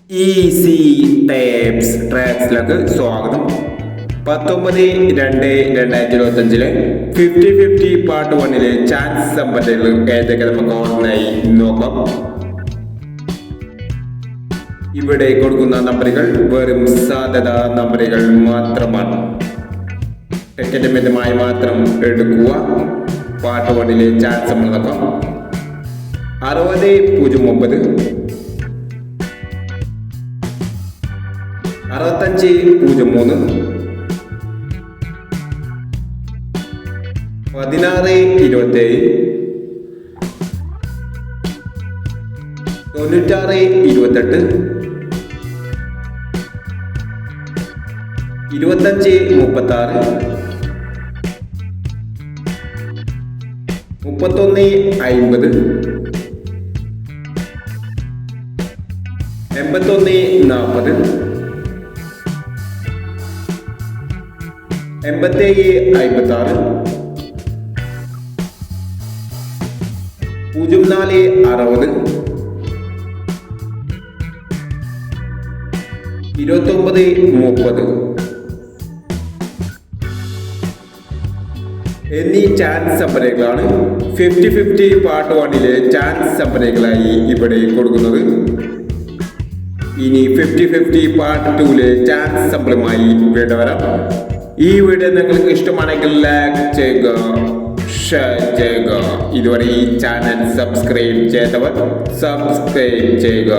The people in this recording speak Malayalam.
ഈസി ടേപ്സ് ട്രാക്സിലേക്ക് സ്വാഗതം. 19/2/2025 50-50 പാർട്ട് 1 ചാൻസ് സമ്പന്നതകൾ ഏതൊക്കെ നമുക്ക് ഓർമ്മയായി നോക്കാം. ഇവിടെ കൊടുക്കുന്ന നമ്പറുകൾ വെറും സാധ്യത നമ്പറുകൾ മാത്രമാണ്. ടിക്കറ്റ് മിതമായി മാത്രം എടുക്കുക. പാർട്ട് 1 ചാൻസ് നമ്മൾ നോക്കാം. 60-09 65-03 16-27 96-28 25-36 31-50 81-40 87-56 04-60 29-30 എന്നീ ചാൻസ് സമ്പന്നകളാണ് 50-50 പാർട്ട് 1 ചാൻസ് സമ്പന്നകളായി ഇവിടെ കൊടുക്കുന്നത്. ഇനി 50-50 പാർട്ട് 2 ചാൻസ് സമ്പന്നമായി വീണ്ടും വരാം. ഈ വീഡിയോ നിങ്ങൾക്ക് ഇഷ്ടമാണെങ്കിൽ ലൈക്ക് ചെയ്യുക, ഷെയർ ചെയ്യുക. ഇതുവരെ ഈ ചാനൽ സബ്സ്ക്രൈബ് ചെയ്തവർ സബ്സ്ക്രൈബ് ചെയ്യുക.